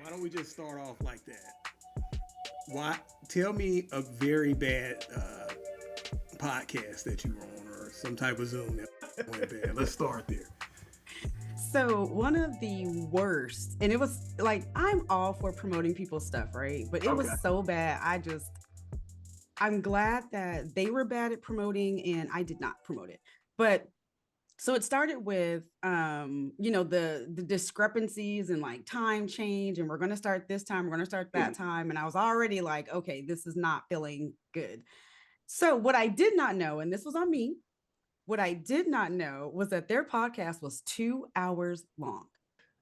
Why don't we just start off like that? Why? Tell me a very bad podcast that you were on, or some type of Zoom that went bad. Let's start there. So one of the worst, and it was like I'm all for promoting people's stuff, right? But it was Okay. so bad. I'm glad that they were bad at promoting and I did not promote it. But so it started with the discrepancies and like time change, and we're gonna start this time, we're gonna start that time. And I was already like, okay, this is not feeling good. So what I did not know, and this was on me, what I did not know was that their podcast was 2 hours long.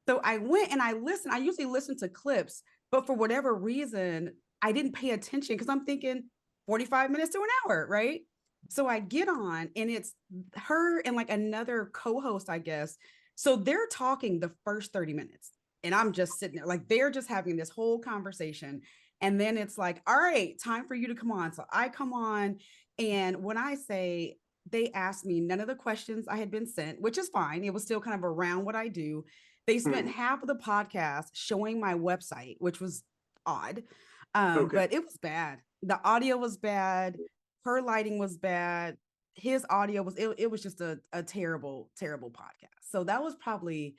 So I went and I listened. I usually listen to clips, but for whatever reason, I didn't pay attention because I'm thinking 45 minutes to an hour, right? So I get on and it's her and like another co-host, I guess. So they're talking the first 30 minutes and I'm just sitting there like they're just having this whole conversation. And then it's like, all right, time for you to come on. So I come on. And when I say they asked me none of the questions I had been sent, which is fine, it was still kind of around what I do. They spent half of the podcast showing my website, which was odd, Okay. but it was bad. The audio was bad. Her lighting was bad. His audio was, it was just a terrible, terrible podcast. So that was probably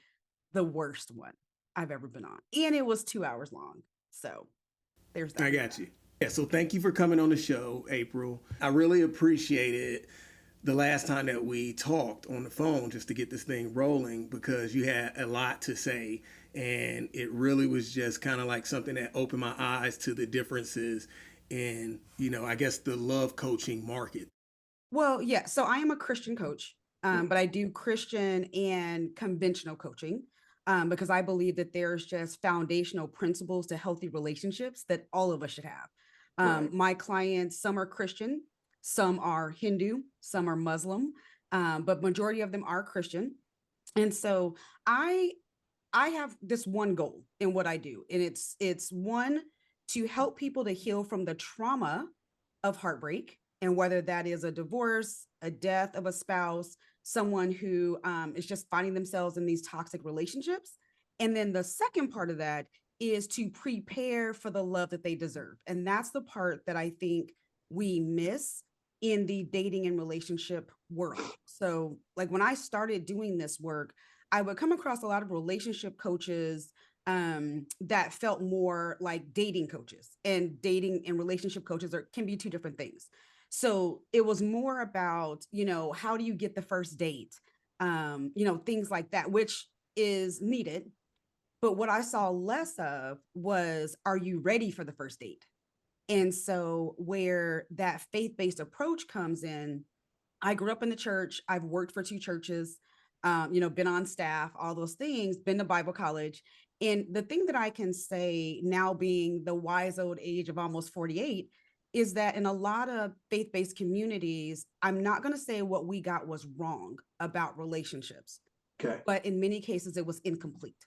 the worst one I've ever been on. And it was 2 hours long. So there's I that. got you. Yeah. So thank you for coming on the show, April. I really appreciated the last time that we talked on the phone just to get this thing rolling because you had a lot to say and it really was just kind of like something that opened my eyes to the differences in, I guess the love coaching market. Well, yeah. So I am a Christian coach, but I do Christian and conventional coaching because I believe that there's just foundational principles to healthy relationships that all of us should have. Right. My clients, some are Christian, some are Hindu, some are Muslim, but majority of them are Christian. And so I I have this one goal in what I do, and it's one to help people to heal from the trauma of heartbreak, and whether that is a divorce, a death of a spouse, someone who is just finding themselves in these toxic relationships. And then the second part of that is to prepare for the love that they deserve. And that's the part that I think we miss in the dating and relationship world. So, like when I started doing this work, I would come across a lot of relationship coaches that felt more like dating coaches, and dating and relationship coaches can be two different things. So it was more about, how do you get the first date? Things like that, which is needed. But what I saw less of was, are you ready for the first date? And so where that faith-based approach comes in, I grew up in the church. I've worked for two churches, been on staff, all those things, been to Bible college. And the thing that I can say now, being the wise old age of almost 48, is that in a lot of faith based communities, I'm not going to say what we got was wrong about relationships, Okay. but in many cases, it was incomplete.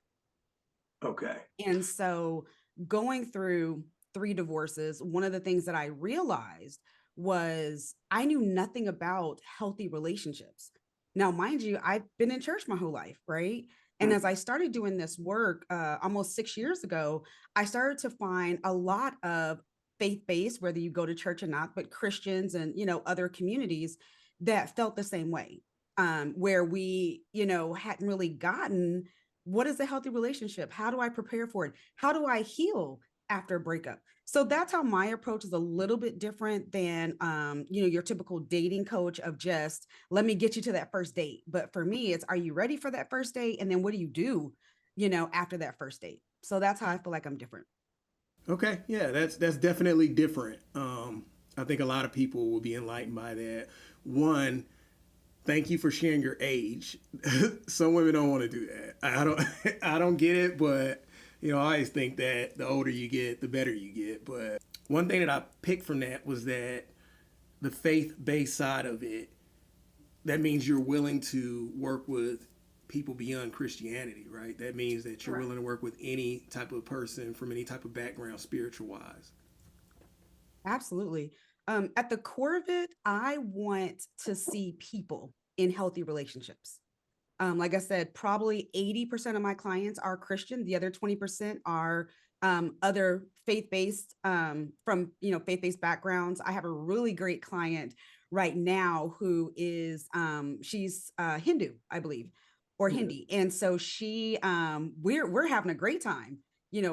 Okay. And so going through three divorces, one of the things that I realized was I knew nothing about healthy relationships. Now, mind you, I've been in church my whole life, right? And as I started doing this work almost 6 years ago, I started to find a lot of faith-based, whether you go to church or not, but Christians and, other communities that felt the same way, where we, hadn't really gotten what is a healthy relationship? How do I prepare for it? How do I heal after a breakup? So that's how my approach is a little bit different than your typical dating coach of just let me get you to that first date. But for me, it's, are you ready for that first date? And then what do you do, after that first date? So that's how I feel like I'm different. Okay. Yeah, that's definitely different. I think a lot of people will be enlightened by that. One, thank you for sharing your age. Some women don't want to do that. I don't I don't get it, but I always think that the older you get, the better you get. But one thing that I picked from that was that the faith-based side of it, that means you're willing to work with people beyond Christianity, right? That means that you're Correct. willing to work with any type of person from any type of background, spiritual wise. Absolutely. At the core of it, I want to see people in healthy relationships. Like I said, probably 80% of my clients are Christian. The other 20% are other faith-based, from, faith-based backgrounds. I have a really great client right now who is, she's Hindu, I believe, or Yeah. Hindi. And so we're having a great time,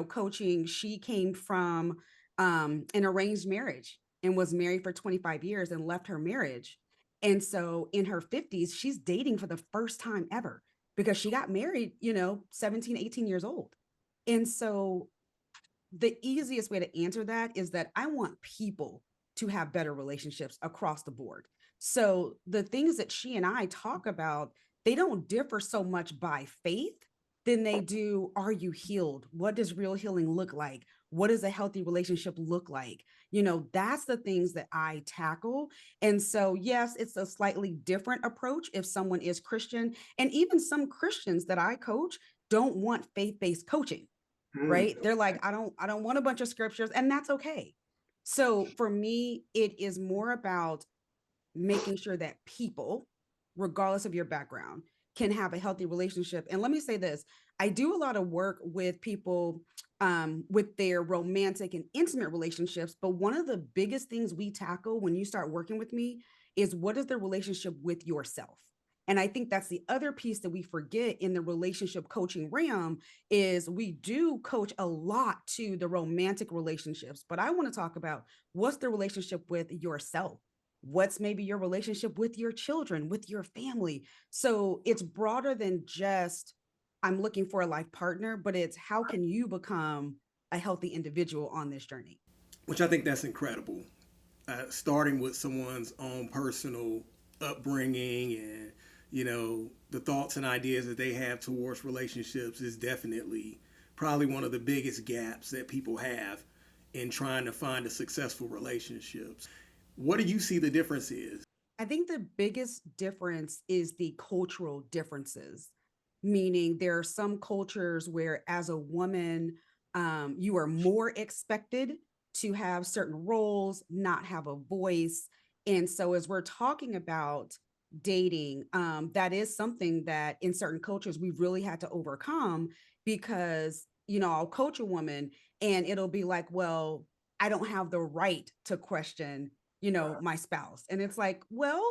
coaching. She came from an arranged marriage and was married for 25 years and left her marriage. And so in her 50s, she's dating for the first time ever because she got married, 17, 18 years old. And so the easiest way to answer that is that I want people to have better relationships across the board. So the things that she and I talk about, they don't differ so much by faith than they do, are you healed? What does real healing look like? What does a healthy relationship look like? That's the things that I tackle. And so, yes, it's a slightly different approach if someone is Christian. And even some Christians that I coach don't want faith-based coaching, Mm. right? They're like, I don't want a bunch of scriptures, and that's okay. So for me, it is more about making sure that people, regardless of your background, can have a healthy relationship. And let me say this, I do a lot of work with people with their romantic and intimate relationships. But one of the biggest things we tackle when you start working with me is, what is the relationship with yourself? And I think that's the other piece that we forget in the relationship coaching realm is we do coach a lot to the romantic relationships, but I want to talk about what's the relationship with yourself. What's maybe your relationship with your children, with your family? So it's broader than just, I'm looking for a life partner, but it's how can you become a healthy individual on this journey? Which I think that's incredible. Starting with someone's own personal upbringing and the thoughts and ideas that they have towards relationships is definitely probably one of the biggest gaps that people have in trying to find a successful relationships. What do you see the difference is? I think the biggest difference is the cultural differences, meaning there are some cultures where, as a woman, you are more expected to have certain roles, not have a voice. And so, as we're talking about dating, that is something that in certain cultures we really had to overcome because, I'll coach a woman and it'll be like, well, I don't have the right to question my spouse. And it's like, well,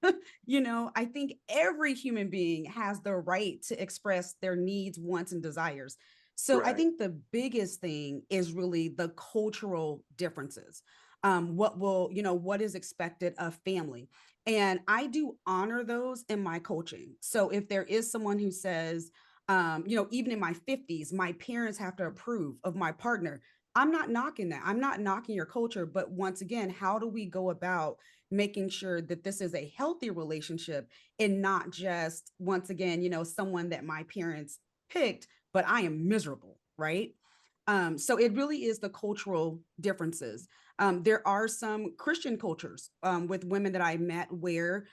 I think every human being has the right to express their needs, wants, and desires. So I Right. think the biggest thing is really the cultural differences. What is expected of family. And I do honor those in my coaching. So if there is someone who says, even in my 50s, my parents have to approve of my partner, I'm not knocking that. I'm not knocking your culture. But once again, how do we go about making sure that this is a healthy relationship and not just, once again, someone that my parents picked, but I am miserable, right? So it really is the cultural differences. There are some Christian cultures with women that I met where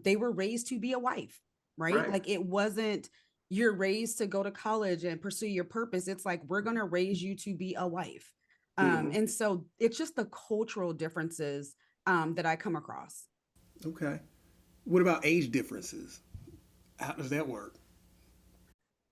they were raised to be a wife, right? Right. Like it wasn't, you're raised to go to college and pursue your purpose. It's like, we're going to raise you to be a wife. Mm-hmm. And so it's just the cultural differences that I come across. Okay. What about age differences? How does that work?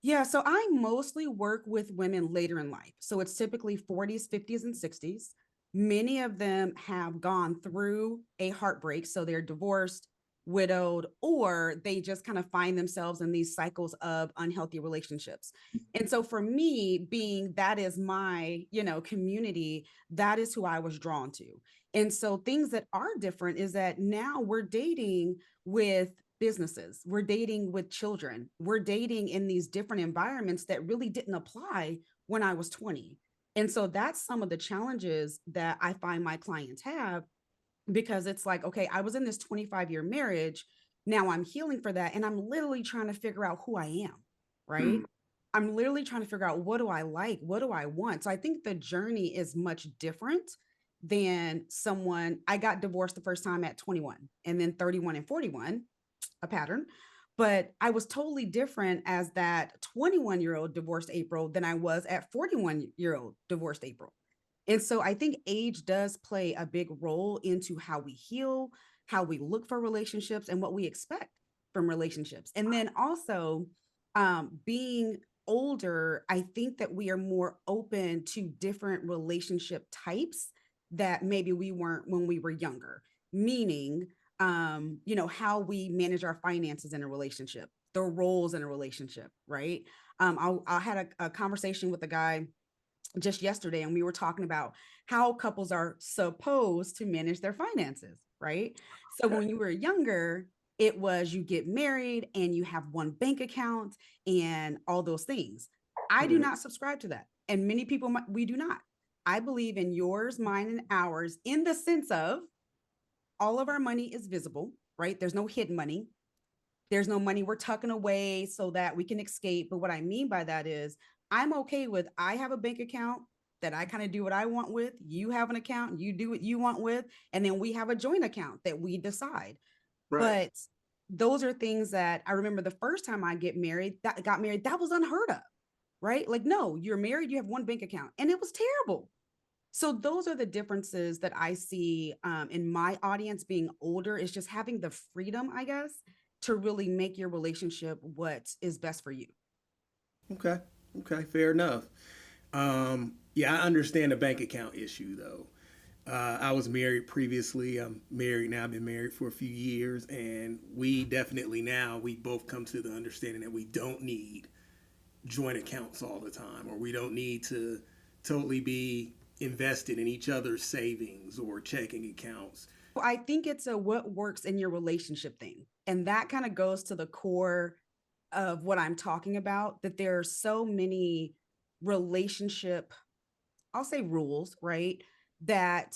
Yeah, so I mostly work with women later in life. So it's typically 40s, 50s, and 60s. Many of them have gone through a heartbreak. So they're divorced, widowed, or they just kind of find themselves in these cycles of unhealthy relationships. And so for me, being that is my, community, that is who I was drawn to. And so things that are different is that now we're dating with businesses, we're dating with children, we're dating in these different environments that really didn't apply when I was 20. And so that's some of the challenges that I find my clients have, because it's like, okay, I was in this 25-year marriage. Now I'm healing for that. And I'm literally trying to figure out who I am, right? Mm. I'm literally trying to figure out, what do I like? What do I want? So I think the journey is much different than someone. I got divorced the first time at 21 and then 31 and 41, a pattern. But I was totally different as that 21-year-old divorced April than I was at 41-year-old divorced April. And so I think age does play a big role into how we heal, how we look for relationships, and what we expect. from relationships. And then also, being older, I think that we are more open to different relationship types that maybe we weren't when we were younger. Meaning, how we manage our finances in a relationship, the roles in a relationship, right? I had a conversation with a guy just yesterday, and we were talking about how couples are supposed to manage their finances, right? So Okay. when you were younger, it was you get married and you have one bank account and all those things. I do Mhm. not subscribe to that. And many people, we do not. I believe in yours, mine, and ours in the sense of all of our money is visible, right? There's no hidden money. There's no money we're tucking away so that we can escape. But what I mean by that is I'm okay with I have a bank account that I kind of do what I want with. You have an account, you do what you want with. And then we have a joint account that we decide. Right. But those are things that I remember the first time I got married, that was unheard of, right? Like, no, you're married, you have one bank account. And it was terrible. So those are the differences that I see in my audience being older, is just having the freedom, I guess, to really make your relationship what is best for you. Okay. Okay. Fair enough. Yeah, I understand the bank account issue though. I was married previously. I'm married now. I've been married for a few years, and we definitely now we both come to the understanding that we don't need joint accounts all the time, or we don't need to totally be invested in each other's savings or checking accounts. I think it's a what works in your relationship thing. And that kind of goes to the core of what I'm talking about, that there are so many relationship, I'll say rules, right? That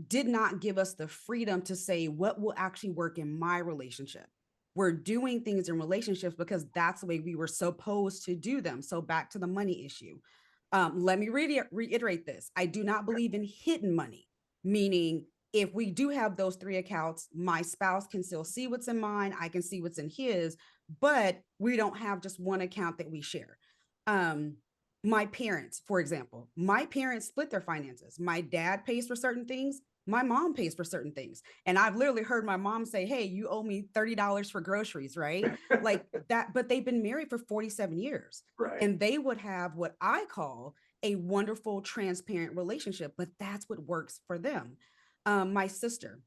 did not give us the freedom to say what will actually work in my relationship. We're doing things in relationships because that's the way we were supposed to do them. So back to the money issue. Let me reiterate this. I do not believe in hidden money, meaning if we do have those three accounts, my spouse can still see what's in mine, I can see what's in his, but we don't have just one account that we share. Um, my parents, for example, my parents split their finances. My dad pays for certain things, my mom pays for certain things. And I've literally heard my mom say, "Hey, you owe me $30 for groceries," right? Like that, but they've been married for 47 years. Right. And they would have what I call a wonderful, transparent relationship, but that's what works for them. My sister,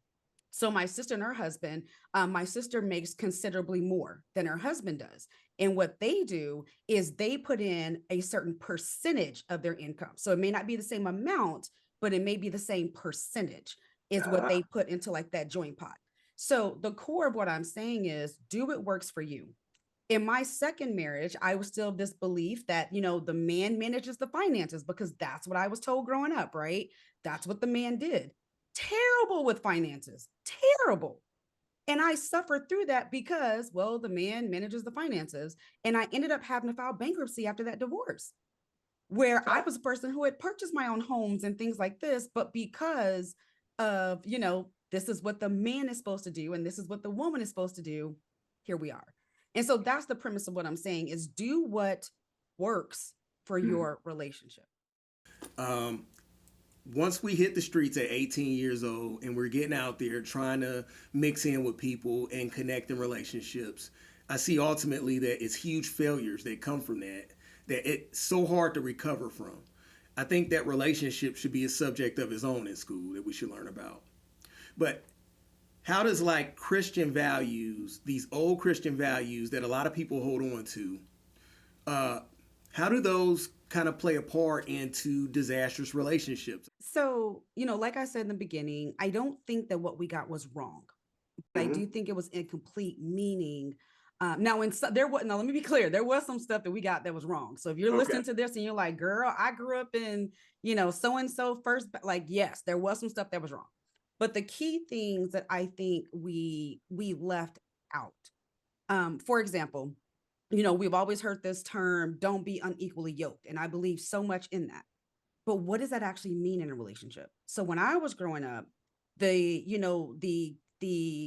so my sister and her husband, my sister makes considerably more than her husband does. And what they do is they put in a certain percentage of their income. So it may not be the same amount, but it may be the same percentage is what Ah, they put into like that joint pot. So the core of what I'm saying is do what works for you. In my second marriage, I was still of this belief that, the man manages the finances because that's what I was told growing up, right? That's what the man did. Terrible with finances, terrible. And I suffered through that because, well, the man manages the finances. And I ended up having to file bankruptcy after that divorce, where I was a person who had purchased my own homes and things like this. But because of, this is what the man is supposed to do and this is what the woman is supposed to do, here we are. And so that's the premise of what I'm saying is do what works for mhm. your relationship. Um, Once we hit the streets at 18 years old and we're getting out there trying to mix in with people and connect in relationships, I see ultimately that it's huge failures that come from that, that it's so hard to recover from. I think that relationship should be a subject of its own in school that we should learn about. But how does like Christian values, these old Christian values that a lot of people hold on to, uh, how do those kind of play a part into disastrous relationships? So, like I said in the beginning, I don't think that what we got was wrong. But I do Mhm. think it was incomplete meaning. Now, there was now. Let me be clear. There was some stuff that we got that was wrong. So if you're Okay. listening to this and you're like, "Girl, I grew up in so and so first," like yes, there was some stuff that was wrong. But the key things that I think we left out. For example, we've always heard this term, "Don't be unequally yoked," and I believe so much in that. But what does that actually mean in a relationship? So when I was growing up, the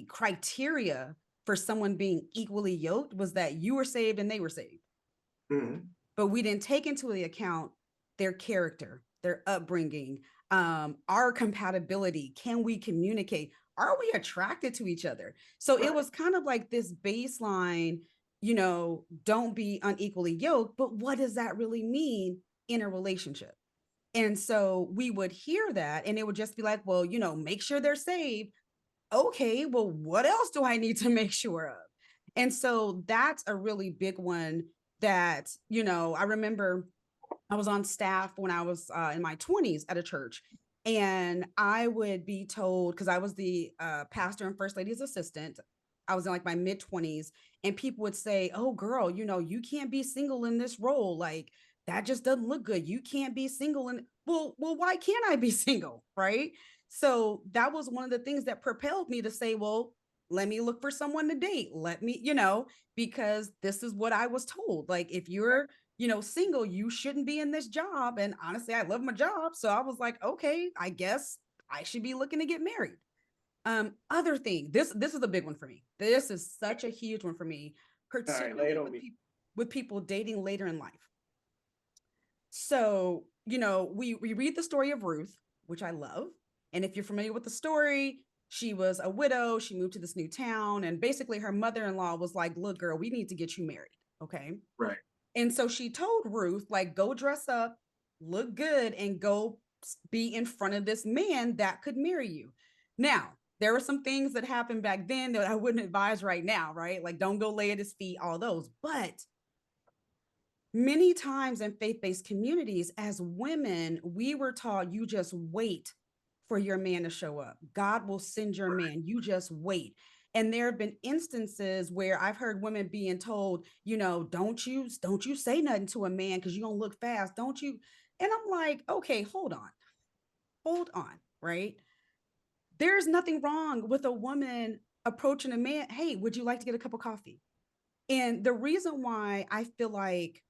criteria for someone being equally yoked was that you were saved and they were saved. Mhm. But we didn't take into the account their character, their upbringing, our compatibility. Can we communicate? are we attracted to each other? So it Right. was kind of like this baseline, don't be unequally yoked, but what does that really mean in a relationship? And so we would hear that and it would just be like, well, make sure they're saved. Okay, well, what else do I need to make sure of? And so that's a really big one that, I remember I was on staff when I was in my 20s at a church. And I would be told, because I was the pastor and first lady's assistant, I was in like my mid 20s, and people would say, oh, girl, you can't be single in this role. Like, that just doesn't look good. You can't be single. And well, why can't I be single? Right. So that was one of the things that propelled me to say, well, let me look for someone to date. Let me, because this is what I was told. Like, if you're single, you shouldn't be in this job. And honestly, I love my job. So I was like, okay, I guess I should be looking to get married. Other thing, this is a big one for me. This is such a huge one for me, All right, lay particularly it on me. with people dating later in life. So, we read the story of Ruth, which I love. And if you're familiar with the story, she was a widow. She moved to this new town. And basically, her mother in law was like, look, girl, we need to get you married. Okay. Right. And so she told Ruth, like, go dress up, look good, and go be in front of this man that could marry you. Now, there were some things that happened back then that I wouldn't advise right now, right? Like, don't go lay at his feet, all those. But many times in faith-based communities, as women, we were taught, you just wait for your man to show up. God will send your man. You just wait. And there have been instances where I've heard women being told, don't you say nothing to a man because you're gonna look fast, don't you? And I'm like, okay, hold on, right? There's nothing wrong with a woman approaching a man. Hey, would you like to get a cup of coffee? And the reason why I feel like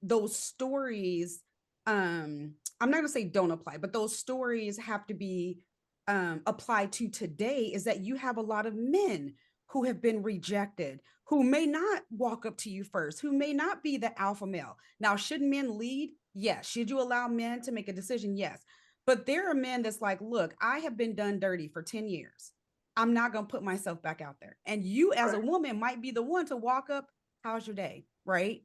those stories, I'm not gonna say don't apply, but those stories have to be applied to today is that you have a lot of men who have been rejected, who may not walk up to you first, who may not be the alpha male. Now, should men lead? Yes. Should you allow men to make a decision? Yes. But there are men that's like, look, I have been done dirty for 10 years. I'm not going to put myself back out there. And you, as a Right. woman, might be the one to walk up. How's your day? Right?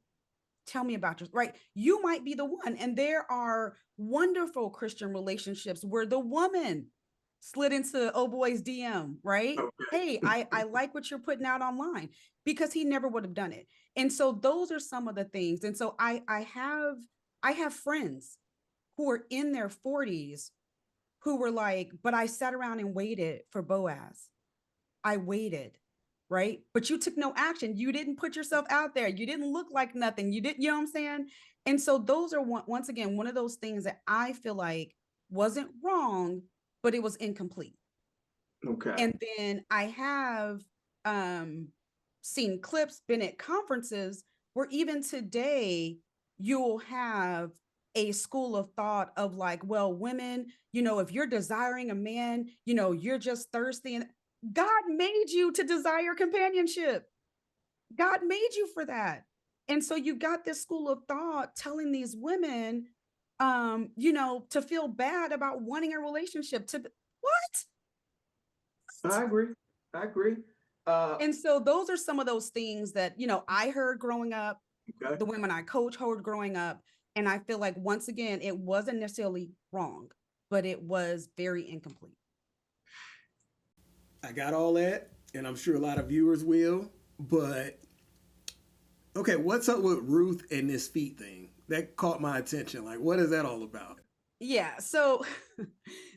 Tell me about your, right? You might be the one. And there are wonderful Christian relationships where the woman slid into oh boy's DM, right? Okay. Hey, I like what you're putting out online, because he never would have done it. And so those are some of the things. And so I have friends who are in their 40s who were like, but I sat around and waited for Boaz. I waited, right? But you took no action. You didn't put yourself out there. You didn't look like nothing. You didn't, you know what I'm saying? And so those are once again, one of those things that I feel like wasn't wrong, but it was incomplete. Okay. And then I have um, seen clips, been at conferences where even today you'll have a school of thought of like, well, women, if you're desiring a man, you're just thirsty. And God made you to desire companionship. God made you for that. And so you got this school of thought telling these women, to feel bad about wanting a relationship. To what? I agree. I agree. Uh, And so those are some of those things that, I heard growing up, okay. the women I coach heard growing up. And I feel like, once again, it wasn't necessarily wrong, but it was very incomplete. I got all that, and I'm sure a lot of viewers will. But okay, what's up with Ruth and this feet thing? That caught my attention. Like, what is that all about? Yeah. So,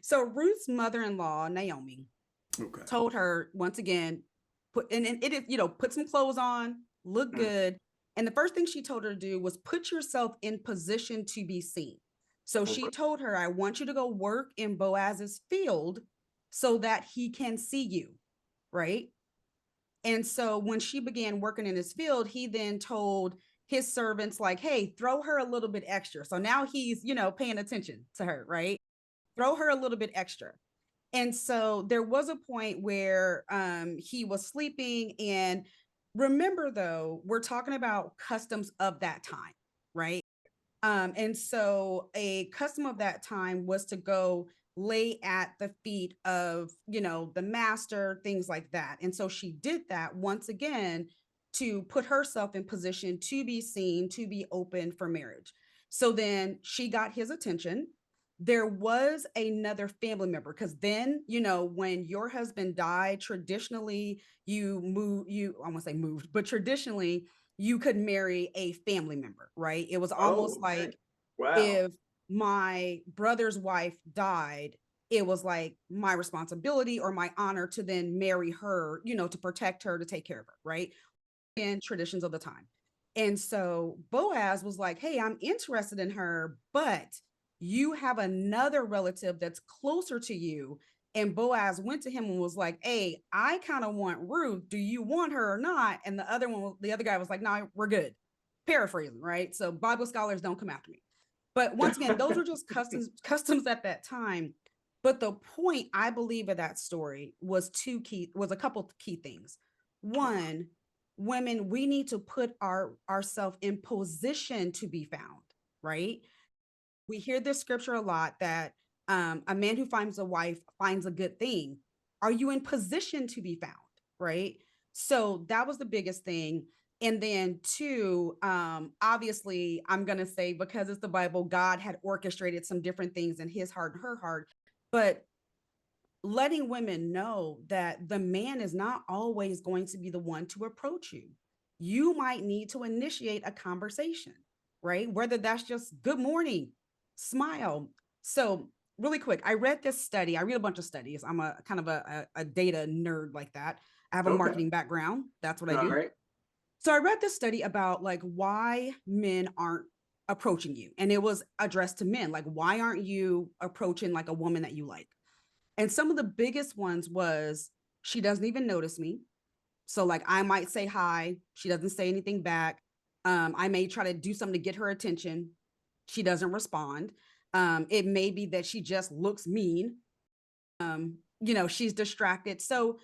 so Ruth's mother-in-law, Naomi, Okay. told her once again, and it is, put some clothes on, look Mm. good. And the first thing she told her to do was put yourself in position to be seen. So she Okay. told her, I want you to go work in Boaz's field so that he can see you. Right. And so when she began working in his field, he then told his servants, like, hey, throw her a little bit extra. So now he's, paying attention to her. Right. Throw her a little bit extra. And so there was a point where he was sleeping. And remember, though, we're talking about customs of that time, right? And so a custom of that time was to go lay at the feet of, the master, things like that. And so she did that once again to put herself in position to be seen, to be open for marriage. So then she got his attention. There was another family member, because then, when your husband died, traditionally I won't say moved, but traditionally you could marry a family member, right? It was almost Oh, okay. like Wow. if my brother's wife died, it was like my responsibility or my honor to then marry her, to protect her, to take care of her, right? And traditions of the time. And so Boaz was like, hey, I'm interested in her, but you have another relative that's closer to you. And Boaz went to him and was like, hey, I kind of want Ruth. Do you want her or not? And the other guy was like, no, we're good. Paraphrasing, right? So Bible scholars don't come after me. But once again, those were just customs at that time. But the point, I believe, of that story was a couple key things. One, women, we need to put ourselves in position to be found, right? We hear this scripture a lot that a man who finds a wife finds a good thing. Are you in position to be found, right? So that was the biggest thing. And then two, obviously, I'm going to say, because it's the Bible, God had orchestrated some different things in his heart and her heart. But letting women know that the man is not always going to be the one to approach you. You might need to initiate a conversation, right? Whether that's just good morning, smile. So, really quick, I read this study. I read a bunch of studies. I'm a kind of a data nerd like that. I have a Okay. marketing background. That's what I All do. right. So, I read this study about like why men aren't approaching you. And it was addressed to men. Like, why aren't you approaching like a woman that you like? And some of the biggest ones was, she doesn't even notice me. So like I might say hi, she doesn't say anything back. I may try to do something to get her attention. She doesn't respond. It may be that she just looks mean. She's distracted. So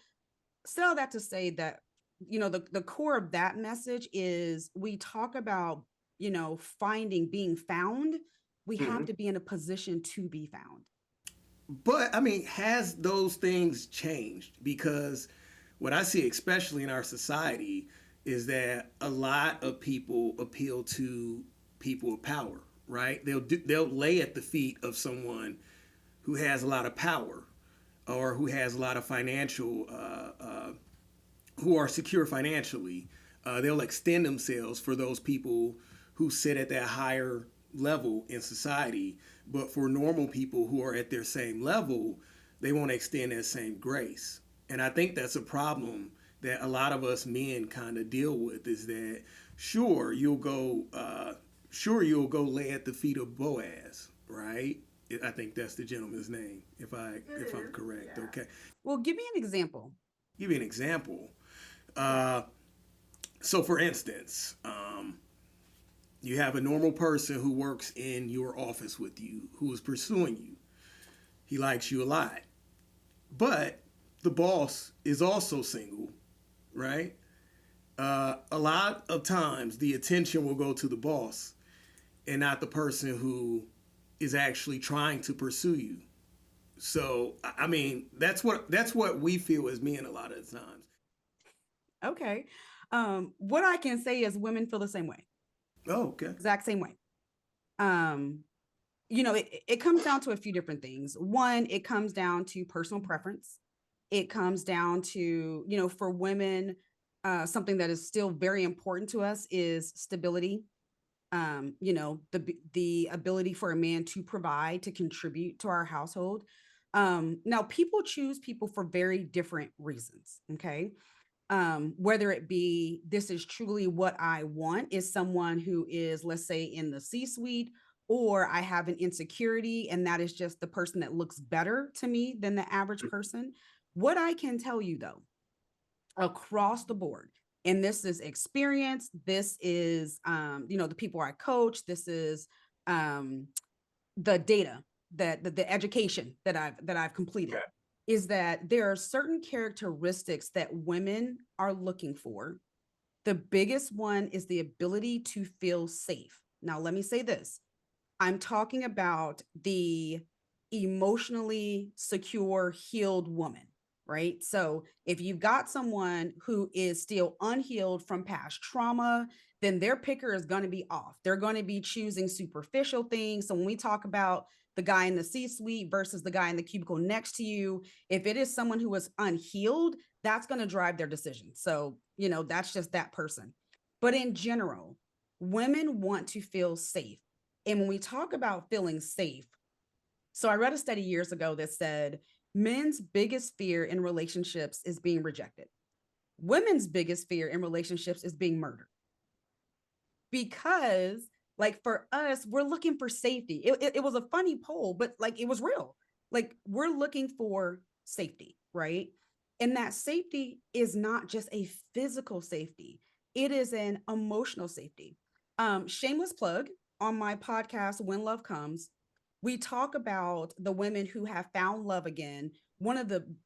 all that to say that, the core of that message is, we talk about, being found. We have Mhm. to be in a position to be found. But I mean, has those things changed? Because what I see, especially in our society, is that a lot of people appeal to people of power, right? They'll lay at the feet of someone who has a lot of power, or who has a lot of financial, who are secure financially. They'll extend themselves for those people who sit at that higher level in society. But for normal people who are at their same level, they won't extend that same grace. And I think that's a problem that a lot of us men kind of deal with, is that sure you'll go lay at the feet of Boaz, right? I think that's the gentleman's name, if I'm correct. Yeah. Okay, Well, give me an example. give you an example. Uh, so, for instance, you have a normal person who works in your office with you, who is pursuing you. He likes you a lot, but the boss is also single, right? A lot of times, the attention will go to the boss and not the person who is actually trying to pursue you. So, I mean, that's what we feel as men a lot of the times. Okay. What I can say is women feel the same way, Oh, okay. exact same way. Um, it comes down to a few different things. One, it comes down to personal preference. It comes down to, for women, something that is still very important to us is stability. The ability for a man to provide, to contribute to our household. Now people choose people for very different reasons. Okay. Whether it be, this is truly what I want, is someone who is, let's say, in the C-suite, or I have an insecurity and that is just the person that looks better to me than the average person. What I can tell you though, across the board, and this is experience, this is the people I coach, this is um, the data, that the education that I've completed, Okay. is that there are certain characteristics that women are looking for. The biggest one is the ability to feel safe. Now, let me say this. I'm talking about the emotionally secure, healed woman, right? So if you've got someone who is still unhealed from past trauma, then their picker is going to be off. They're going to be choosing superficial things. So when we talk about the guy in the C-suite versus the guy in the cubicle next to you, if it is someone who is unhealed, that's going to drive their decision. So, that's just that person. But in general, women want to feel safe. And when we talk about feeling safe, so I read a study years ago that said men's biggest fear in relationships is being rejected. Women's biggest fear in relationships is being murdered. Because, like, for us, we're looking for safety. It was a funny poll, but like it was real. Like, we're looking for safety, right? And that safety is not just a physical safety, it is an emotional safety. Shameless plug, on my podcast, When Love Comes, we talk about the women who have found love again. What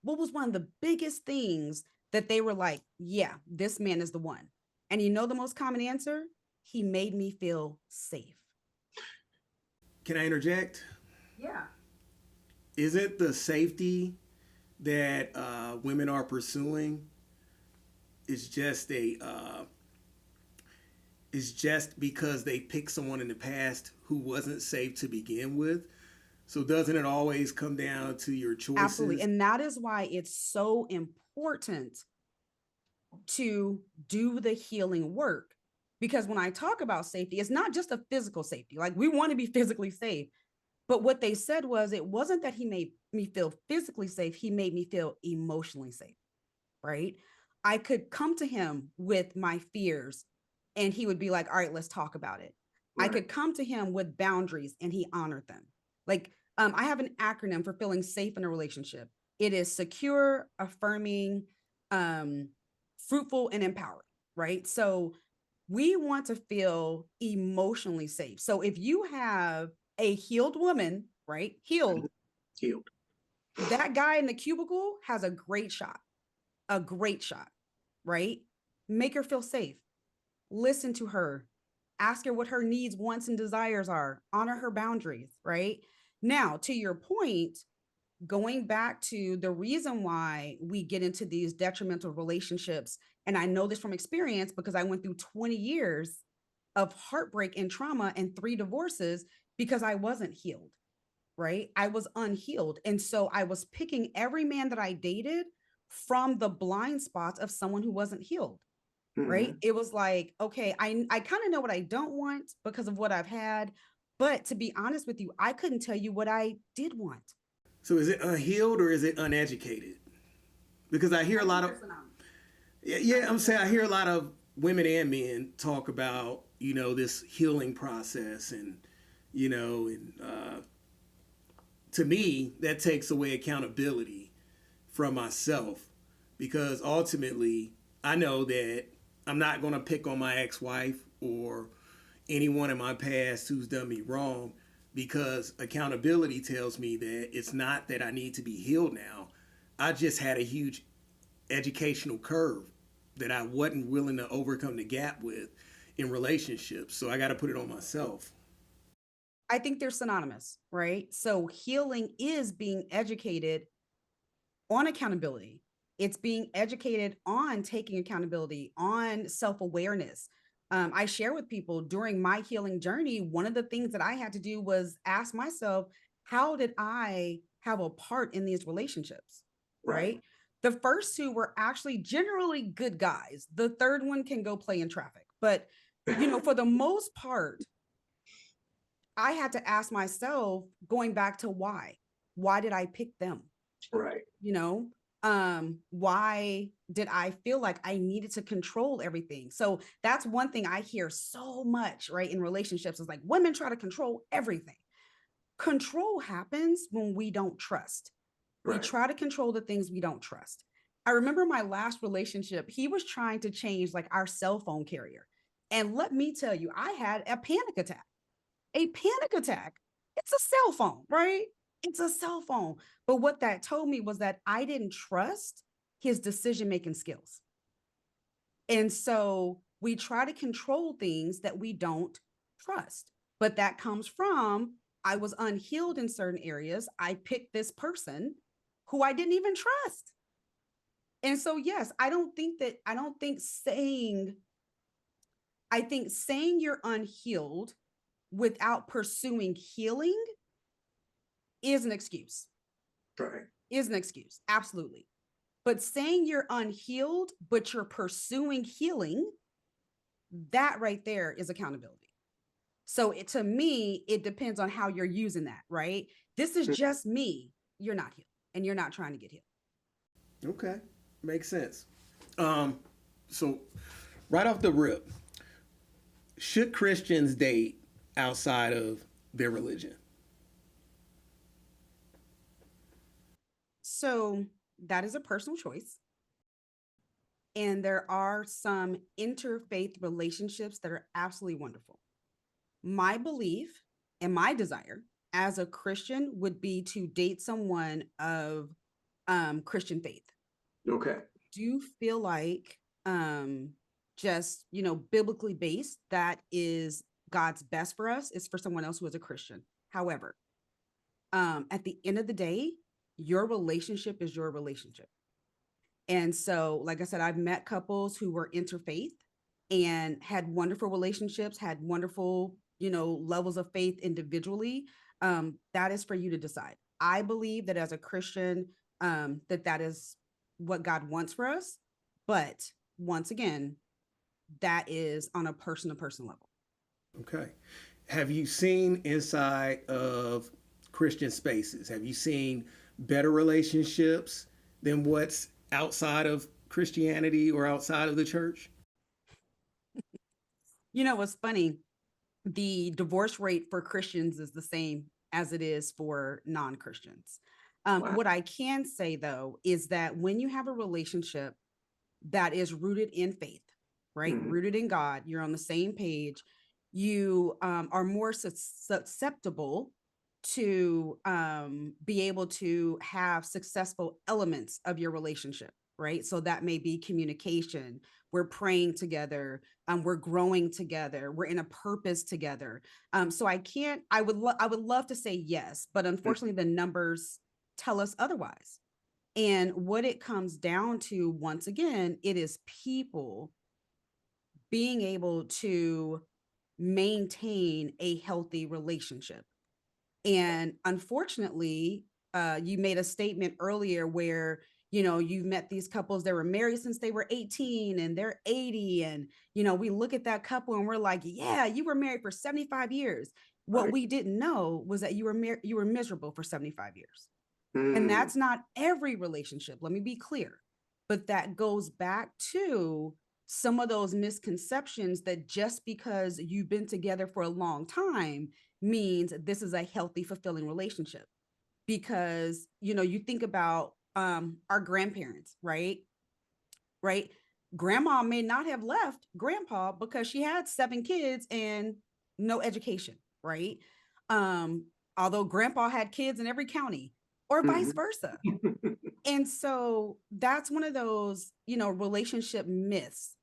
was one of the biggest things that they were like, yeah, this man is the one. And the most common answer? He made me feel safe. Can I interject? Yeah. Isn't the safety that women are pursuing is just is just because they picked someone in the past who wasn't safe to begin with? So doesn't it always come down to your Absolutely. choices? And that is why it's so important to do the healing work. Because when I talk about safety, it's not just a physical safety. Like, we want to be physically safe. But what they said was, it wasn't that he made me feel physically safe, he made me feel emotionally safe, right? I could come to him with my fears and he would be like, all right, let's talk about it. I Right. could come to him with boundaries and he honored them. Like, I have an acronym for feeling safe in a relationship. It is secure, affirming, um, fruitful, and empowering, right? So we want to feel emotionally safe. So if you have a healed woman, right? Healed, Healed. that guy in the cubicle has a great shot, right? Make her feel safe. Listen to her. Ask her what her needs, wants, and desires are. Honor her boundaries, right? Now, to your point, going back to the reason why we get into these detrimental relationships, and I know this from experience because I went through 20 years of heartbreak and trauma and 3 divorces because I wasn't healed, right? I was unhealed. And so I was picking every man that I dated from the blind spots of someone who wasn't healed, right? Mm-hmm. It was like, okay, I kind of know what I don't want because of what I've had. But to be honest with you, I couldn't tell you what I did want. So is it unhealed or is it uneducated? Because I hear I a lot think of they're synonymous. yeah, I'm saying I hear a lot of women and men talk about this healing process and to me that takes away accountability from myself because ultimately I know that I'm not going to pick on my ex-wife or anyone in my past who's done me wrong because accountability tells me that it's not that I need to be healed now. I just had a huge educational curve that I wasn't willing to overcome the gap with in relationships. So I got to put it on myself. I think they're synonymous, right? So healing is being educated on accountability. It's being educated on taking accountability, on self awareness. I share with people during my healing journey, one of the things that I had to do was ask myself, how did I have a part in these relationships? Right. Right. The first 2 were actually generally good guys. The third one can go play in traffic. But, for the most part, I had to ask myself, going back to why. Why did I pick them? Right. you know why did I feel like I needed to control everything? So that's one thing I hear so much, right, in relationships, is like women try to control everything. Control happens when we don't trust. We Right. try to control the things we don't trust. I remember my last relationship, he was trying to change like our cell phone carrier, and let me tell you, I had a panic attack. A panic attack. It's a cell phone, right? It's a cell phone. But what that told me was that I didn't trust his decision making skills. And so we try to control things that we don't trust. But that comes from I was unhealed in certain areas. I picked this person who I didn't even trust. And so, yes, I think saying you're unhealed without pursuing healing is an excuse, Right. is an excuse. Absolutely. But saying you're unhealed, but you're pursuing healing, that right there is accountability. So to me, it depends on how you're using that, right? This is just me. You're not healed and you're not trying to get healed. Okay, makes sense. So right off the rip, should Christians date outside of their religion? So that is a personal choice. And there are some interfaith relationships that are absolutely wonderful. My belief and my desire as a Christian would be to date someone of Christian faith. Okay. Do you feel like just, biblically based, that is God's best for us is for someone else who is a Christian. However, at the end of the day, your relationship is your relationship. And so, like I said, I've met couples who were interfaith and had wonderful relationships, had wonderful, levels of faith individually. That is for you to decide. I believe that as a Christian, that is what God wants for us. But once again, that is on a person to person level. Okay. Have you seen inside of Christian spaces? Have you seen better relationships than what's outside of Christianity or outside of the church? What's funny, the divorce rate for Christians is the same as it is for non-Christians. Wow. What I can say though is that when you have a relationship that is rooted in faith, right? Mhm. Rooted in God, you're on the same page, you are more susceptible to be able to have successful elements of your relationship, right? So that may be communication. We're praying together. We're growing together. We're in a purpose together. So I would love to say yes, but unfortunately the numbers tell us otherwise. And what it comes down to, once again, it is people being able to maintain a healthy relationship. And unfortunately, you made a statement earlier where, you've met these couples that were married since they were 18 and they're 80. And, we look at that couple and we're like, yeah, you were married for 75 years. What Right. we didn't know was that you were miserable for 75 years. And Mm. that's not every relationship. Let me be clear. But that goes back to some of those misconceptions that just because you've been together for a long time means this is a healthy, fulfilling relationship. Because, you think about our grandparents, right? Right? Grandma may not have left grandpa because she had 7 kids and no education, right? Um, Although grandpa had kids in every county, or vice Mhm. versa. And so that's one of those, relationship myths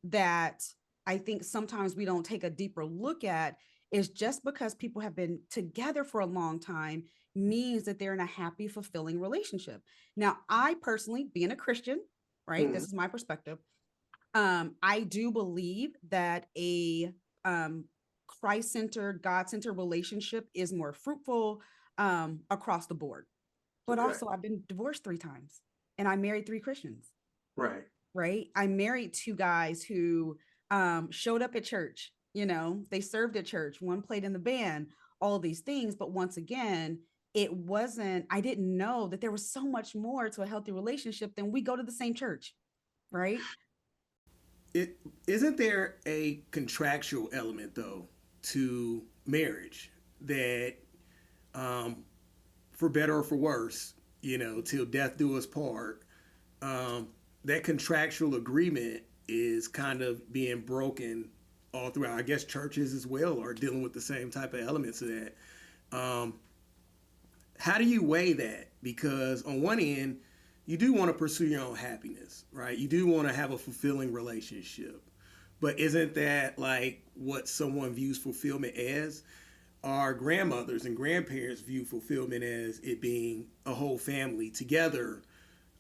that I think sometimes we don't take a deeper look at, is just because people have been together for a long time means that they're in a happy, fulfilling relationship. Now, I personally, being a Christian, right, this Mhm. is my perspective. I do believe that a Christ-centered, God-centered relationship is more fruitful across the board. But Okay. also, I've been divorced 3 times and I married 3 Christians, Right. right? I married 2 guys who showed up at church, they served at church, one played in the band, all these things. But once again, I didn't know that there was so much more to a healthy relationship than we go to the same church, right? It isn't there a contractual element though to marriage that, for better or for worse, till death do us part. That contractual agreement is kind of being broken all throughout. I guess churches as well are dealing with the same type of elements of that. Um, how do you weigh that? Because on one end, you do want to pursue your own happiness, right? You do want to have a fulfilling relationship. But isn't that like what someone views fulfillment as? our grandmothers and grandparents view fulfillment as it being a whole family together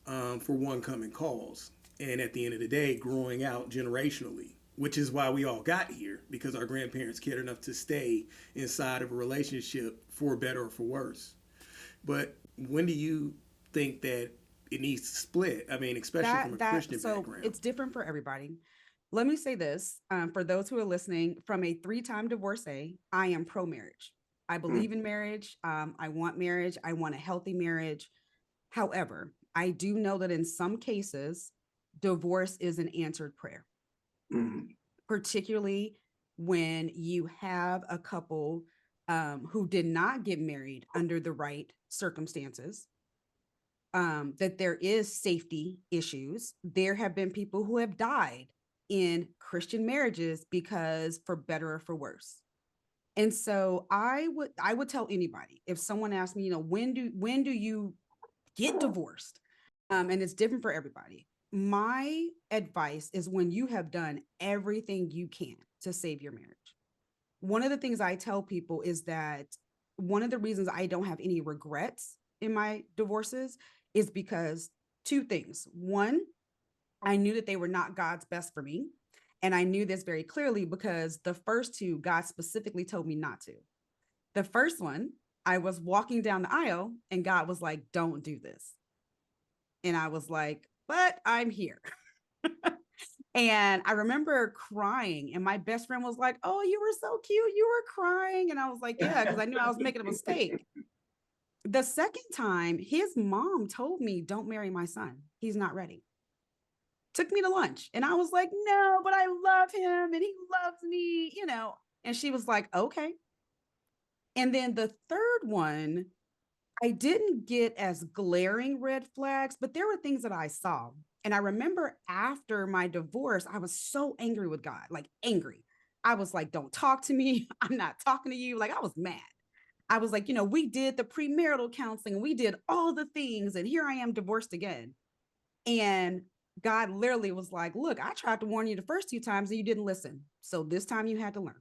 for one common cause. And at the end of the day, growing out generationally, which is why we all got here, because our grandparents cared enough to stay inside of a relationship for better or for worse. But when do you think that it needs to split? I mean, especially from a Christian So background. it's different for everybody. Let me say this, for those who are listening, from a 3-time divorcee, I am pro-marriage. I believe in marriage. I want marriage. I want a healthy marriage. However, I do know that in some cases, divorce is an answered prayer, particularly when you have a couple who did not get married under the right circumstances, that there is safety issues. There have been people who have died in Christian marriages because for better or for worse. And so I would tell anybody, if someone asked me, when do you get divorced? And it's different for everybody. My advice is when you have done everything you can to save your marriage. One of the things I tell people is that one of the reasons I don't have any regrets in my divorces is because 2 things. One, I knew that they were not God's best for me. And I knew this very clearly because the first 2, God specifically told me not to. The first one, I was walking down the aisle and God was like, don't do this. And I was like, but I'm here. And I remember crying, and my best friend was like, oh, you were so cute. You were crying. And I was like, yeah, because I knew I was making a mistake. The second time, his mom told me, don't marry my son. He's not ready. Took me to lunch. And I was like, no, but I love him and he loves me, And she was like, okay. And then the third one, I didn't get as glaring red flags, but there were things that I saw. And I remember after my divorce, I was so angry with God, like angry. I was like, don't talk to me. I'm not talking to you. Like, I was mad. I was like, we did the premarital counseling and we did all the things. And here I am divorced again. And God literally was like, look, I tried to warn you the first 2 times and you didn't listen. So this time you had to learn.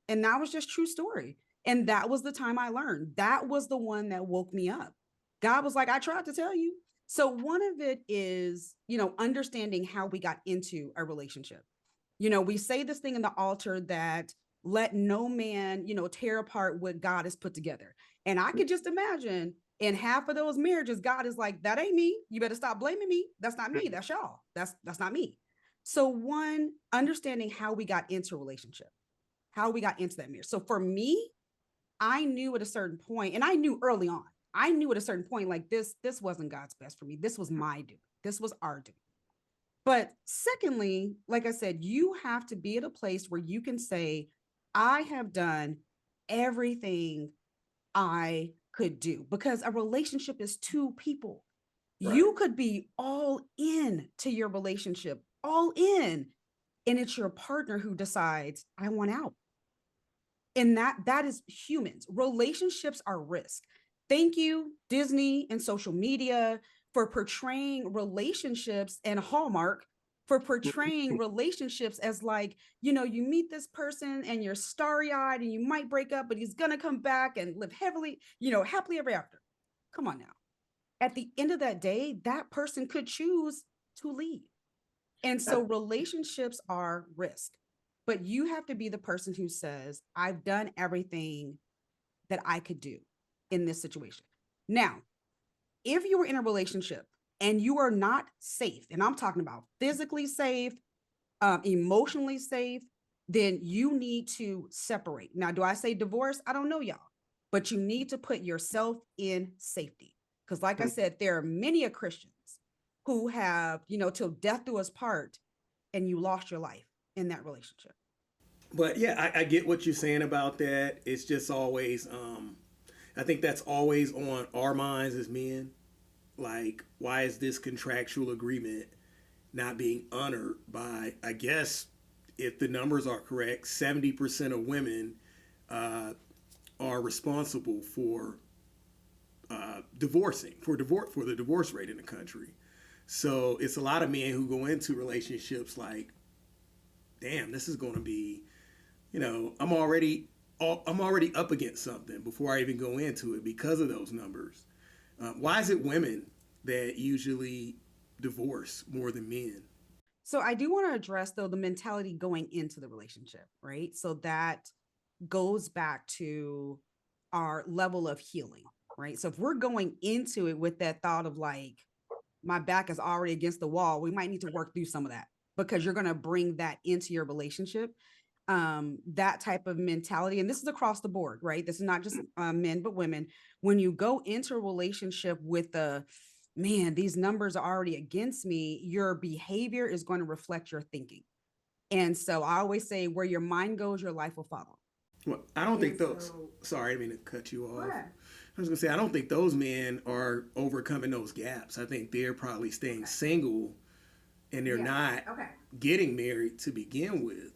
And that was just true story. And that was the time I learned. That was the one that woke me up. God was like, I tried to tell you. So one of it is, understanding how we got into a relationship. We say this thing in the altar that let no man, tear apart what God has put together. And I could just imagine in half of those marriages, God is like, that ain't me. You better stop blaming me. That's not me. That's y'all. That's not me. So one, understanding how we got into a relationship, how we got into that marriage. So for me, I knew at a certain point, and I knew early on, I knew at a certain point, like this wasn't God's best for me. This was my doing. This was our doing. But secondly, like I said, you have to be at a place where you can say, I have done everything I could do, because a relationship is 2 people. Right. You could be all in to your relationship, all in, and it's your partner who decides, I want out. And that is humans. Relationships are risk. Thank you, Disney and social media, for portraying relationships, and Hallmark for portraying relationships as like, you meet this person and you're starry-eyed and you might break up, but he's gonna come back and live happily ever after. Come on now. At the end of that day, that person could choose to leave. And so relationships are risk. But you have to be the person who says, I've done everything that I could do in this situation. Now, if you were in a relationship and you are not safe, and I'm talking about physically safe, emotionally safe, then you need to separate. Now, do I say divorce? I don't know, y'all, but you need to put yourself in safety. Because like I said, there are many Christians who have, till death do us part, and you lost your life in that relationship. But yeah, I get what you're saying about that. It's just always, I think that's always on our minds as men. Like, why is this contractual agreement not being honored by, I guess, if the numbers are correct, 70% of women are responsible for divorcing, for the divorce rate in the country. So it's a lot of men who go into relationships like, damn, this is going to be, I'm already I'm already up against something before I even go into it because of those numbers. Why is it women that usually divorce more than men? So I do want to address though the mentality going into the relationship, right? So that goes back to our level of healing, right? So if we're going into it with that thought of like, my back is already against the wall, we might need to work through some of that because you're going to bring that into your relationship. That type of mentality, and this is across the board, right? This is not just men, but women. When you go into a relationship with the man, these numbers are already against me, your behavior is going to reflect your thinking. And so I always say, where your mind goes, your life will follow. Well, I don't think And those. so, Sorry, I didn't mean to cut you off. right. I was gonna say I don't think those men are overcoming those gaps. I think they're probably staying single, and they're not getting married to begin with.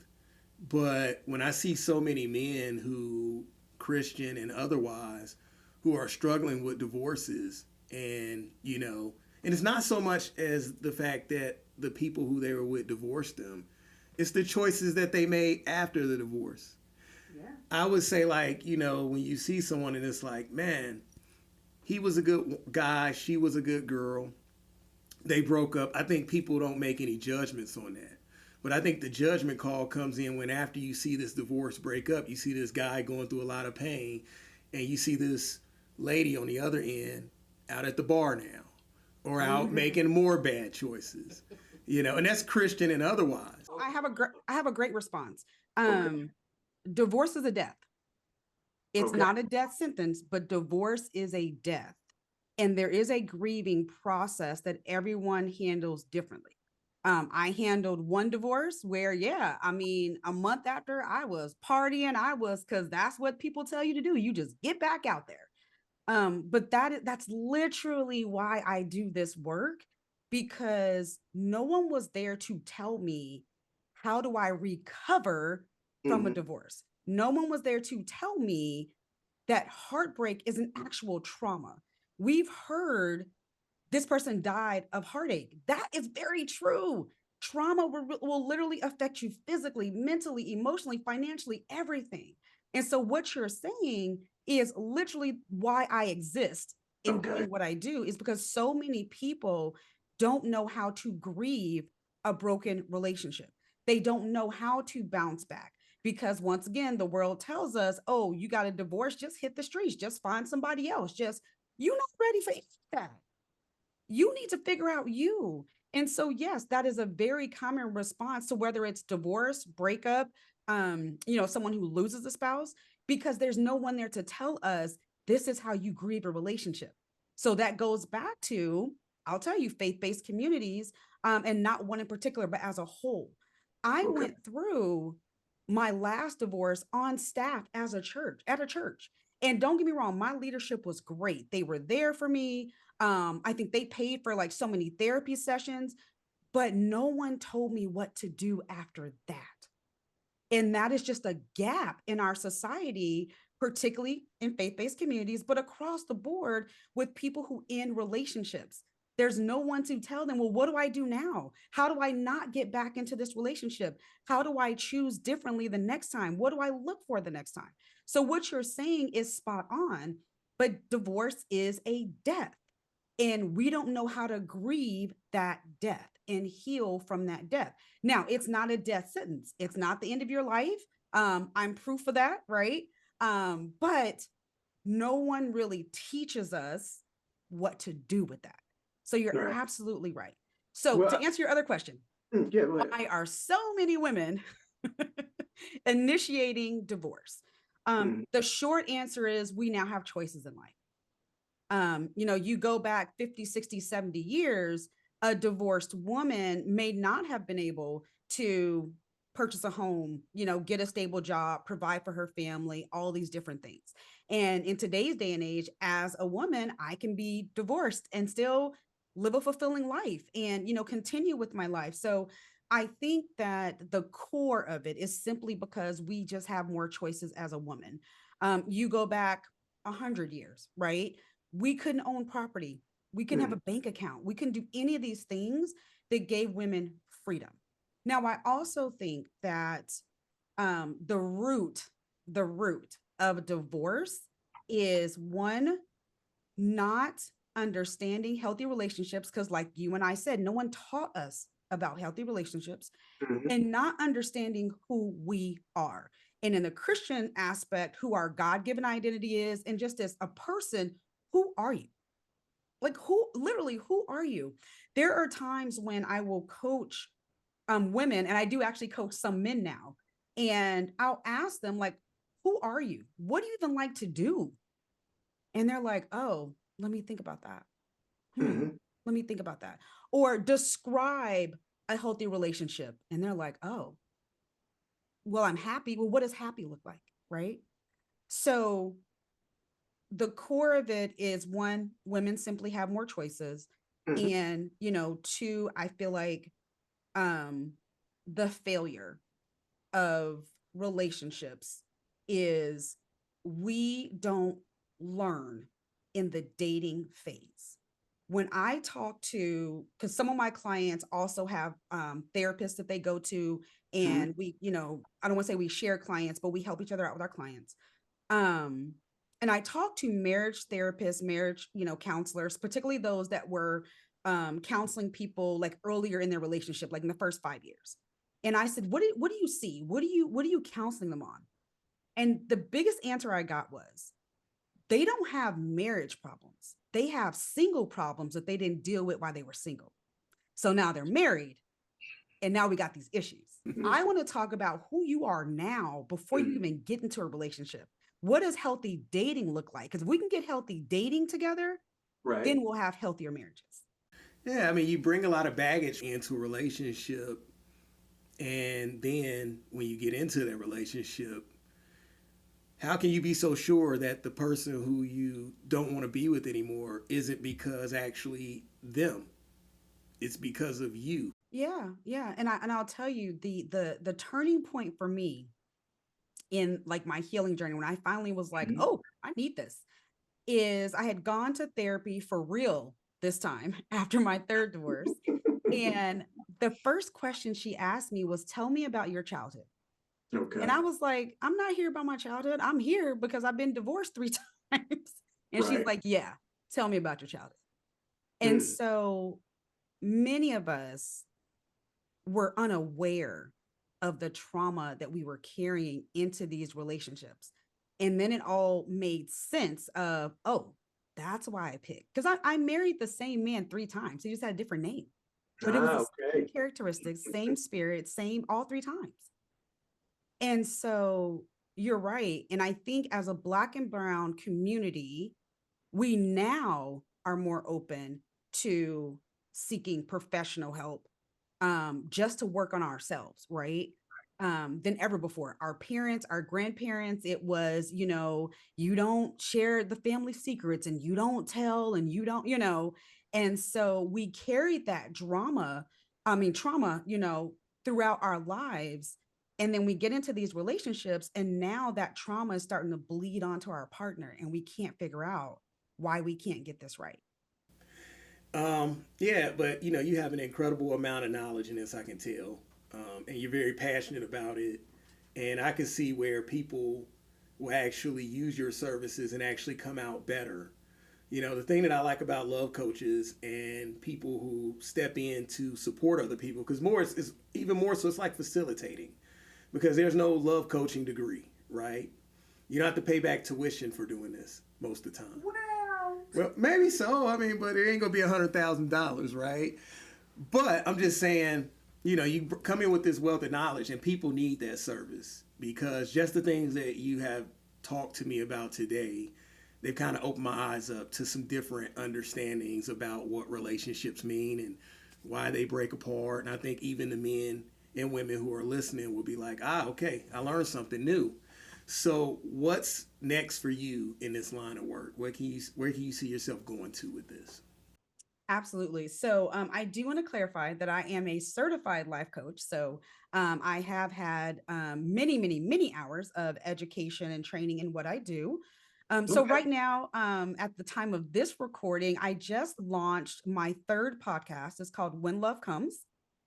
But when I see so many men who, Christian and otherwise, who are struggling with divorces, and and it's not so much as the fact that the people who they were with divorced them, it's the choices that they made after the divorce. Yeah. I would say, like, when you see someone and it's like, man, he was a good guy, she was a good girl, they broke up. I think people don't make any judgments on that. But I think the judgment call comes in when after you see this divorce break up, you see this guy going through a lot of pain, and you see this lady on the other end out at the bar now, or out making more bad choices, and that's Christian and otherwise. I have a great response. Okay. Divorce is a death. It's Okay. not a death sentence, but divorce is a death. And there is a grieving process that everyone handles differently. I handled one divorce where, yeah, I mean, a month after I was partying, because that's what people tell you to do. You just get back out there. But that's literally why I do this work, because no one was there to tell me, how do I recover from a Mhm. divorce? No one was there to tell me that heartbreak is an actual trauma. We've heard this person died of heartache. That is very true. Trauma will literally affect you physically, mentally, emotionally, financially, everything. And so, what you're saying is literally why I exist in Okay. doing what I do, is because so many people don't know how to grieve a broken relationship. They don't know how to bounce back because, once again, the world tells us, oh, you got a divorce, just hit the streets, just find somebody else, just, you're not ready for that. You need to figure out you. And so, yes, that is a very common response to whether it's divorce, breakup, someone who loses a spouse, because there's no one there to tell us this is how you grieve a relationship. So that goes back to, I'll tell you, faith-based communities, and not one in particular, but as a whole. I Okay. went through my last divorce on staff as a church, at a church. And don't get me wrong, my leadership was great. They were there for me. I think they paid for like so many therapy sessions, but no one told me what to do after that. And that is just a gap in our society, particularly in faith-based communities, but across the board with people who end relationships. There's no one to tell them, well, what do I do now? How do I not get back into this relationship? How do I choose differently the next time? What do I look for the next time? So what you're saying is spot on, but divorce is a death. And we don't know how to grieve that death and heal from that death. Now, it's not a death sentence. It's not the end of your life. I'm proof of that, right? But no one really teaches us what to do with that. So you're All right. absolutely right. So to Well, answer your other question, yeah, go ahead. why are so many women initiating divorce? Mhm. The short answer is we now have choices in life. You go back 50, 60, 70 years, a divorced woman may not have been able to purchase a home, get a stable job, provide for her family, all these different things. And in today's day and age, as a woman, I can be divorced and still live a fulfilling life and, continue with my life. So I think that the core of it is simply because we just have more choices as a woman. You go back 100 years, right? We couldn't own property. We can have a bank account. We can do any of these things that gave women freedom. Now, I also think that the root the root of divorce is one, not understanding healthy relationships, because like you and I said, no one taught us about healthy relationships, Mhm. and not understanding who we are. And in the Christian aspect, who our God-given identity is, and just as a person, who are you? Like who are you? There are times when I will coach women, and I do actually coach some men now, and I'll ask them like, who are you? What do you even like to do? And they're like, oh, let me think about that. Mhm. Let me think about that. Or describe a healthy relationship. And they're like, oh, well, I'm happy. Well, what does happy look like? Right. So the core of it is one, women simply have more choices. Mhm. And, two, I feel like um the failure of relationships is we don't learn in the dating phase. When I talk to, because some of my clients also have therapists that they go to, Mhm. and we, I don't want to say we share clients, but we help each other out with our clients. Um, and I talk to marriage therapists, marriage, counselors, particularly those that were counseling people like earlier in their relationship, like in the first 5 years. And I said, what do you see? What are you counseling them on? And the biggest answer I got was they don't have marriage problems. They have single problems that they didn't deal with while they were single. So now they're married, and now we got these issues. Mhm. I want to talk about who you are now before you Mhm. even get into a relationship. What does healthy dating look like? Because if we can get healthy dating together, Right. then we'll have healthier marriages. Yeah, I mean, you bring a lot of baggage into a relationship, and then when you get into that relationship, how can you be so sure that the person who you don't want to be with anymore isn't because actually them? It's because of you. Yeah, yeah. And I'll tell you the turning point for me in like my healing journey, when I finally was like, Mhm. oh, I need this, is I had gone to therapy for real this time after my third divorce. And the first question she asked me was, tell me about your childhood. And Okay. I was like, I'm not here about my childhood. I'm here because I've been divorced 3 times. And she's Right. like, yeah, tell me about your childhood. And Mm. so many of us were unaware of the trauma that we were carrying into these relationships. And then it all made sense of, oh, that's why I picked. Because I married the same man 3 times. He just had a different name. But it was the same Okay. characteristics, same spirit, same all 3 times. And so you're right. And I think as a Black and Brown community, we now are more open to seeking professional help, just to work on ourselves, right? Than ever before. Our parents, our grandparents, it was, you don't share the family secrets, and you don't tell, and you don't, and so we carried that trauma, throughout our lives. And then we get into these relationships, and now that trauma is starting to bleed onto our partner, and we can't figure out why we can't get this right. Yeah, but you have an incredible amount of knowledge in this, I can tell, and you're very passionate about it, and I can see where people will actually use your services and actually come out better. The thing that I like about love coaches and people who step in to support other people, because more is even more so, it's like facilitating, because there's no love coaching degree, right? You don't have to pay back tuition for doing this most of the time. Well, maybe so. I mean, but it ain't gonna be $100,000, right? But I'm just saying, you come in with this wealth of knowledge, and people need that service, because just the things that you have talked to me about today, they've kind of opened my eyes up to some different understandings about what relationships mean and why they break apart. And I think even the men and women who are listening will be like, okay, I learned something new. So, what's next for you in this line of work? Where can you see yourself going to with this? Absolutely. So I do want to clarify that I am a certified life coach. So I have had many, many, many hours of education and training in what I do. So Okay. right now, at the time of this recording, I just launched my third podcast. It's called When Love Comes.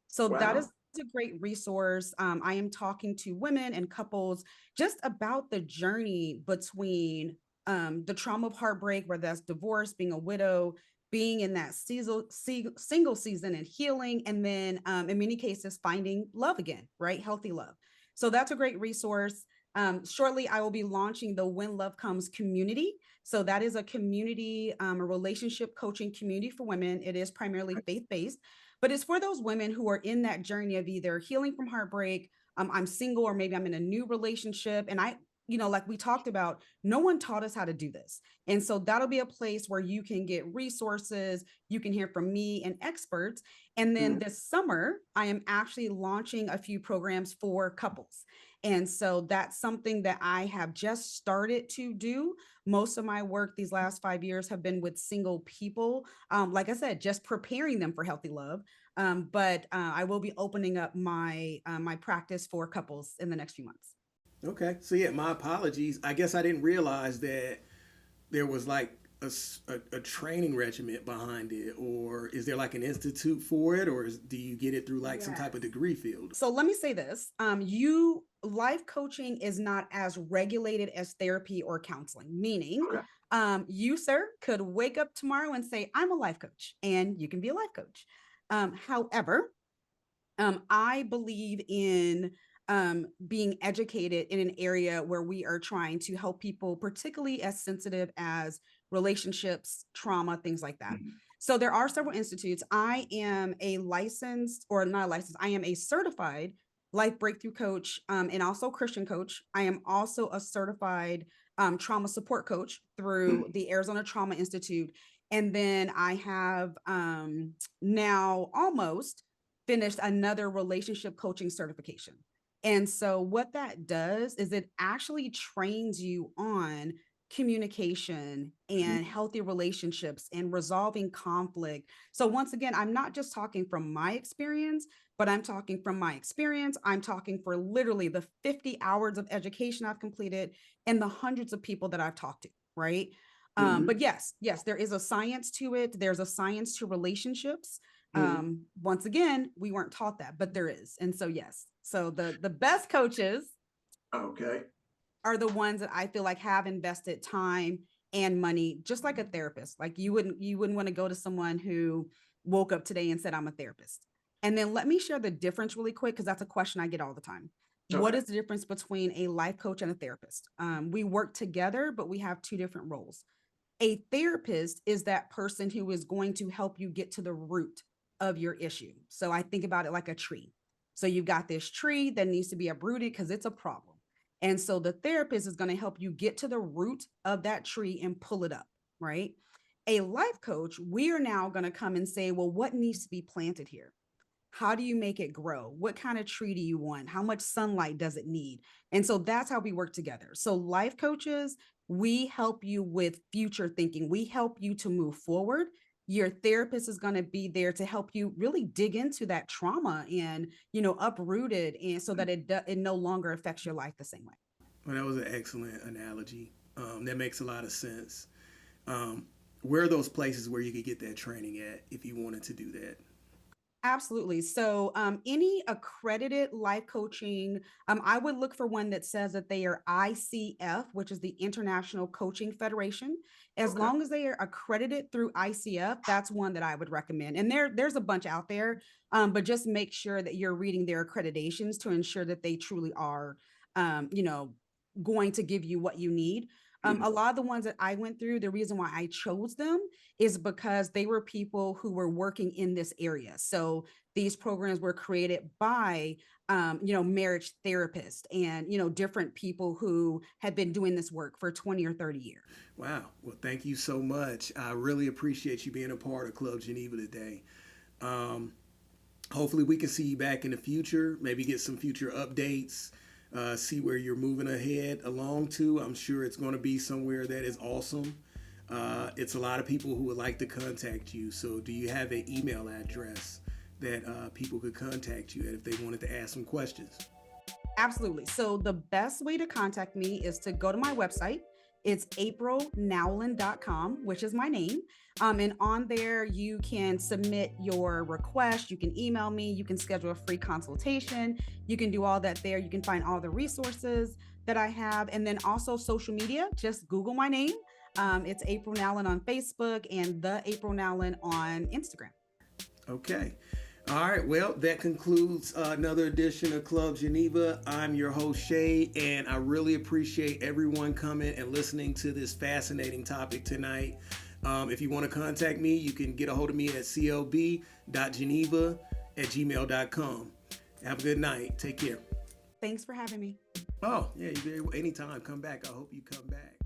So that is Wow. a great resource. I am talking to women and couples just about the journey between the trauma of heartbreak, whether that's divorce, being a widow, being in that single season and healing, and then in many cases, finding love again, right? Healthy love. So that's a great resource. Shortly, I will be launching the When Love Comes community. So that is a community, a relationship coaching community for women. It is primarily faith-based, but it's for those women who are in that journey of either healing from heartbreak, I'm single, or maybe I'm in a new relationship. And like we talked about, no one taught us how to do this. And so that'll be a place where you can get resources, you can hear from me and experts. And then this summer, I am actually launching a few programs for couples. And so that's something that I have just started to do. Most of my work these last 5 years have been with single people. Like I said, just preparing them for healthy love. But I will be opening up my practice for couples in the next few months. Okay. So yeah, my apologies. I guess I didn't realize that there was like a training regiment behind it, or is there like an institute for it, or do you get it through like some type of degree field? So let me say this: you life coaching is not as regulated as therapy or counseling. Meaning, Okay. you, sir, could wake up tomorrow and say, "I'm a life coach," and you can be a life coach. However, I believe in being educated in an area where we are trying to help people, particularly as sensitive as relationships, trauma, things like that. Mhm. So there are several institutes. I am a licensed, or not a licensed, I am a certified life breakthrough coach, and also Christian coach. I am also a certified trauma support coach through the Arizona Trauma Institute. And then I have now almost finished another relationship coaching certification. And so what that does is it actually trains you on communication and healthy relationships and resolving conflict. So once again, I'm not just talking from my experience, but I'm talking from my experience. I'm talking for literally the 50 hours of education I've completed and the hundreds of people that I've talked to, right? But yes, there is a science to it. There's a science to relationships. Once again, we weren't taught that, but there is. And so yes, so the best coaches Okay. are the ones that I feel like have invested time and money, just like a therapist. Like you wouldn't want to go to someone who woke up today and said, "I'm a therapist." And then let me share the difference really quick, because that's a question I get all the time. What Okay. is the difference between a life coach and a therapist? We work together, but we have two different roles. A therapist is that person who is going to help you get to the root of your issue. So I think about it like a tree. So you've got this tree that needs to be uprooted because it's a problem. And so the therapist is going to help you get to the root of that tree and pull it up, right? A life coach, we are now going to come and say, well, what needs to be planted here? How do you make it grow? What kind of tree do you want? How much sunlight does it need? And so that's how we work together. So life coaches, we help you with future thinking. We help you to move forward. Your therapist is going to be there to help you really dig into that trauma and, uproot it, and so that it no longer affects your life the same way. Well, that was an excellent analogy. That makes a lot of sense. Where are those places where you could get that training at if you wanted to do that? Absolutely. So, any accredited life coaching, I would look for one that says that they are ICF, which is the International Coaching Federation. As Okay. long as they are accredited through ICF, that's one that I would recommend. And there's a bunch out there, but just make sure that you're reading their accreditations to ensure that they truly are, um, you know, going to give you what you need. A lot of the ones that I went through, the reason why I chose them is because they were people who were working in this area. So these programs were created by, marriage therapists and, different people who had been doing this work for 20 or 30 years. Wow. Well, thank you so much. I really appreciate you being a part of Club Geneva today. Um, Hopefully, we can see you back in the future, maybe get some future updates, see where you're moving ahead along to. I'm sure it's going to be somewhere that is awesome. It's a lot of people who would like to contact you. So, do you have an email address that people could contact you at if they wanted to ask some questions? Absolutely. So the best way to contact me is to go to my website. It's aprilnowlin.com, which is my name. And on there, you can submit your request. You can email me. You can schedule a free consultation. You can do all that there. You can find all the resources that I have. And then also social media, just Google my name. It's April Nowlin on Facebook and the April Nowlin on Instagram. Okay. All right. Well, that concludes another edition of Club Geneva. I'm your host, Shay, and I really appreciate everyone coming and listening to this fascinating topic tonight. If you want to contact me, you can get a hold of me at clb.geneva@gmail.com. Have a good night. Take care. Thanks for having me. Oh, yeah, you're anytime. Come back. I hope you come back.